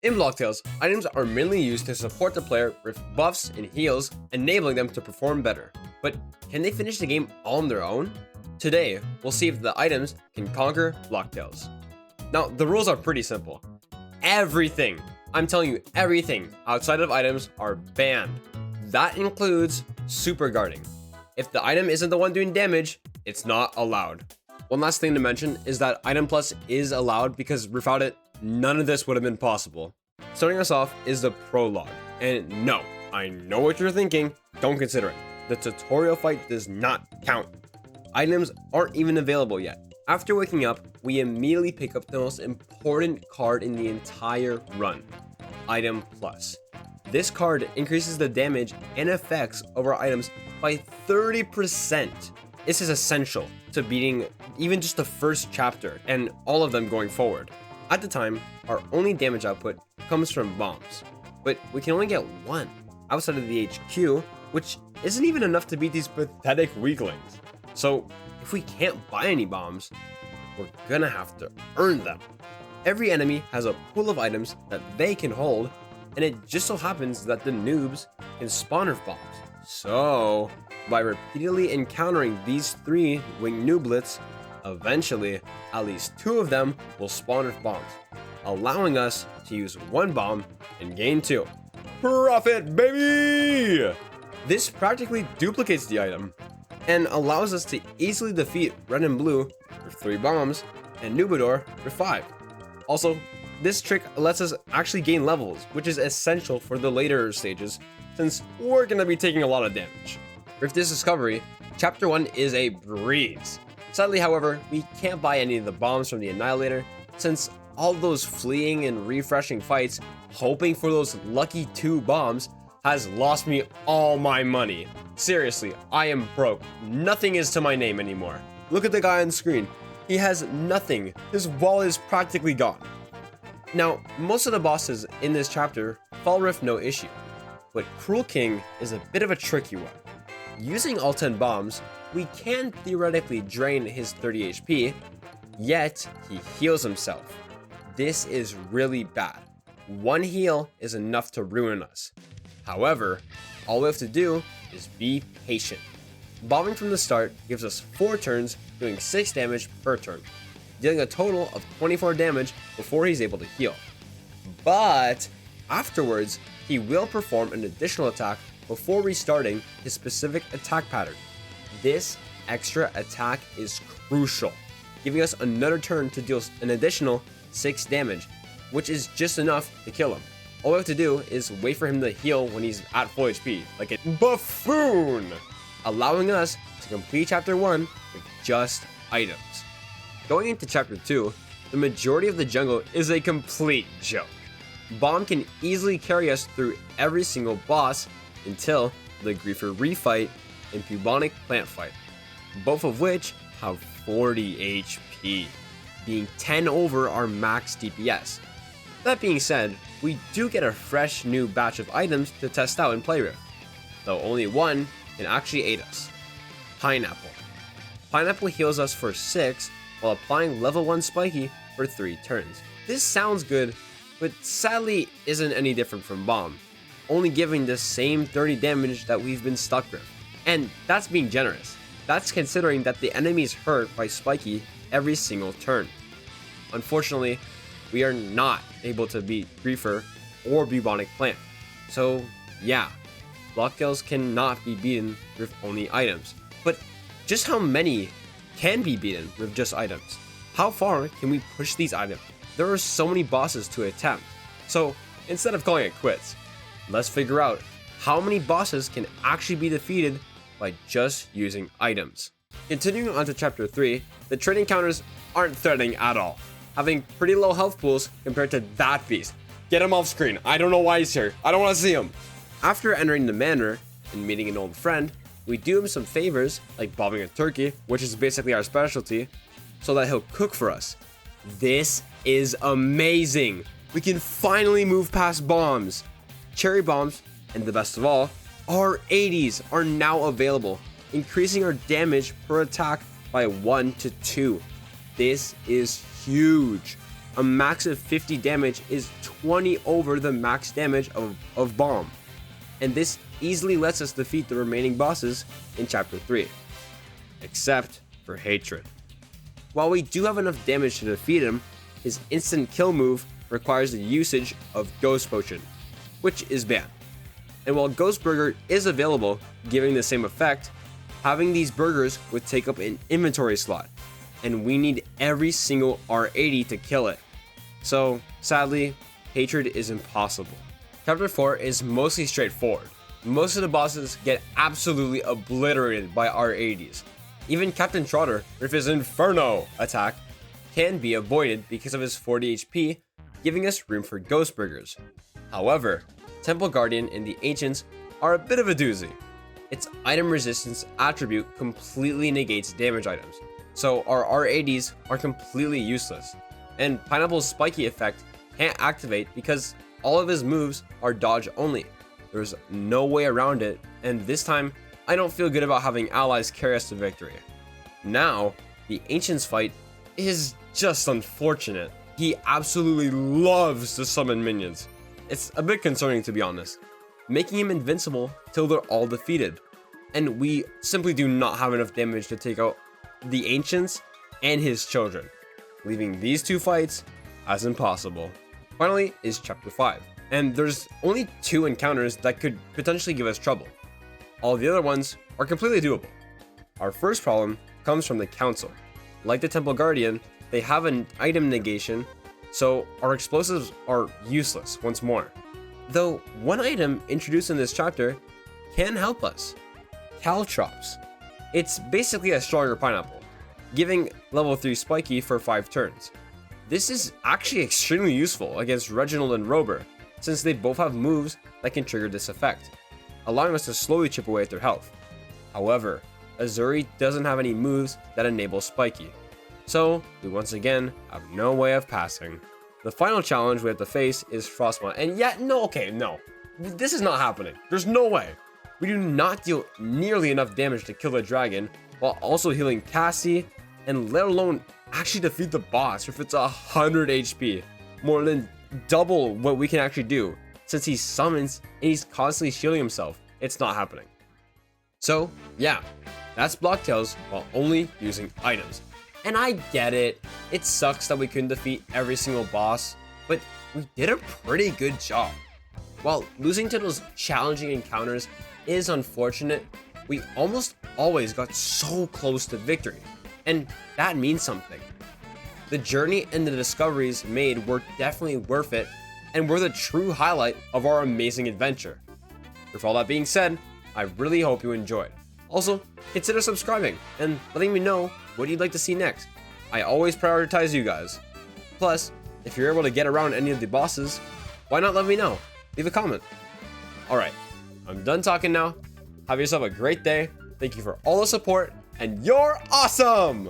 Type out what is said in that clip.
In Blocktails, items are mainly used to support the player with buffs and heals, enabling them to perform better. But can they finish the game on their own? Today, we'll see if the items can conquer Blocktails. Now, the rules are pretty simple. Everything, I'm telling you, everything outside of items are banned. That includes super guarding. If the item isn't the one doing damage, it's not allowed. One last thing to mention is that Item Plus is allowed because without it, none of this would have been possible. Starting us off is the prologue. And no, I know what you're thinking, don't consider it. The tutorial fight does not count. Items aren't even available yet. After waking up, we immediately pick up the most important card in the entire run, Item Plus. This card increases the damage and effects of our items by 30%. This is essential to beating even just the first chapter and all of them going forward. At the time, our only damage output comes from bombs, but we can only get one outside of the HQ, which isn't even enough to beat these pathetic weaklings. So if we can't buy any bombs, we're gonna have to earn them. Every enemy has a pool of items that they can hold, and it just so happens that the noobs can spawn Earth bombs. So by repeatedly encountering these 3 winged nooblets, eventually at least 2 of them will spawn Earth bombs, allowing us to use 1 bomb and gain 2. Profit, baby! This practically duplicates the item and allows us to easily defeat Red and Blue with 3 bombs and Noobador with 5. Also, this trick lets us actually gain levels, which is essential for the later stages since we're going to be taking a lot of damage. With this discovery, Chapter 1 is a breeze. Sadly, however, we can't buy any of the bombs from the Annihilator since all those fleeing and refreshing fights hoping for those lucky 2 bombs has lost me all my money. Seriously, I am broke. Nothing is to my name anymore. Look at the guy on screen. He has nothing. His wallet is practically gone. Now, most of the bosses in this chapter fall with no issue, but Cruel King is a bit of a tricky one. Using all 10 bombs, we can theoretically drain his 30 HP, yet he heals himself. This is really bad. 1 heal is enough to ruin us. However, all we have to do is be patient. Bombing from the start gives us 4 turns, doing 6 damage per turn, dealing a total of 24 damage before he's able to heal. But afterwards, he will perform an additional attack before restarting his specific attack pattern. This extra attack is crucial, giving us another turn to deal an additional 6 damage, which is just enough to kill him. All we have to do is wait for him to heal when he's at full HP, like a buffoon, allowing us to complete Chapter 1 with just items. Going into Chapter 2, the majority of the jungle is a complete joke. Bomb can easily carry us through every single boss until the Griefer refight and Bubonic plant fight, both of which have 40 HP, being 10 over our max DPS. That being said, we do get a fresh new batch of items to test out and play with, though only 1 can actually aid us. Pineapple. Pineapple heals us for 6 while applying level 1 Spiky for 3 turns. This sounds good, but sadly isn't any different from Bomb, only giving the same 30 damage that we've been stuck with. And that's being generous. That's considering that the enemy is hurt by Spiky every single turn. Unfortunately, we are not able to beat Griefer or Bubonic Plant. So yeah, Blocktails cannot be beaten with only items. But just how many can be beaten with just items? How far can we push these items? There are so many bosses to attempt. So instead of calling it quits, let's figure out how many bosses can actually be defeated by just using items. Continuing on to Chapter 3, the trade encounters aren't threatening at all, having pretty low health pools compared to that beast. Get him off screen. I don't know why he's here. I don't want to see him. After entering the manor and meeting an old friend, we do him some favors like bobbing a turkey, which is basically our specialty, so that he'll cook for us. This is amazing. We can finally move past bombs. Cherry bombs, and the best of all, our 80s are now available, increasing our damage per attack by 1 to 2. This is huge. a max of 50 damage is 20 over the max damage of Bomb, and this easily lets us defeat the remaining bosses in Chapter 3, except for Hatred. While we do have enough damage to defeat him, his instant kill move requires the usage of Ghost Potion, which is banned. And while Ghost Burger is available, giving the same effect, having these burgers would take up an inventory slot, and we need every single R80 to kill it. So, sadly, Hatred is impossible. Chapter 4 is mostly straightforward. Most of the bosses get absolutely obliterated by R80s. Even Captain Trotter, with his Inferno attack, can be avoided because of his 40 HP, giving us room for Ghost Burgers. However, Temple Guardian and the Ancients are a bit of a doozy. Its item resistance attribute completely negates damage items, so our R80s are completely useless. And Pineapple's spiky effect can't activate because all of his moves are dodge only. There's no way around it, and this time, I don't feel good about having allies carry us to victory. Now, the Ancients fight is just unfortunate. He absolutely loves to summon minions. It's a bit concerning, to be honest, making him invincible till they're all defeated. And we simply do not have enough damage to take out the Ancients and his children, leaving these two fights as impossible. Finally is Chapter 5, and there's only 2 encounters that could potentially give us trouble. All the other ones are completely doable. Our first problem comes from the Council. Like the Temple Guardian, they have an item negation, so our explosives are useless once more. Though one item introduced in this chapter can help us. Caltrops. It's basically a stronger pineapple, giving level 3 Spiky for 5 turns. This is actually extremely useful against Reginald and Rober, since they both have moves that can trigger this effect, allowing us to slowly chip away at their health. However, Azuri doesn't have any moves that enable Spiky, so we once again have no way of passing. The final challenge we have to face is Frostmont, and yet, no, this is not happening. There's no way. We do not deal nearly enough damage to kill the dragon, while also healing Cassie, and let alone actually defeat the boss if it's 100 HP, more than double what we can actually do, since he summons and he's constantly shielding himself. It's not happening. So yeah, that's Blocktails while only using items. And I get it, it sucks that we couldn't defeat every single boss, but we did a pretty good job. While losing to those challenging encounters is unfortunate, we almost always got so close to victory, and that means something. The journey and the discoveries made were definitely worth it, and were the true highlight of our amazing adventure. With all that being said, I really hope you enjoyed. Also, consider subscribing and letting me know what you'd like to see next. I always prioritize you guys. Plus, if you're able to get around any of the bosses, why not let me know? Leave a comment. Alright, I'm done talking now. Have yourself a great day. Thank you for all the support, and you're awesome!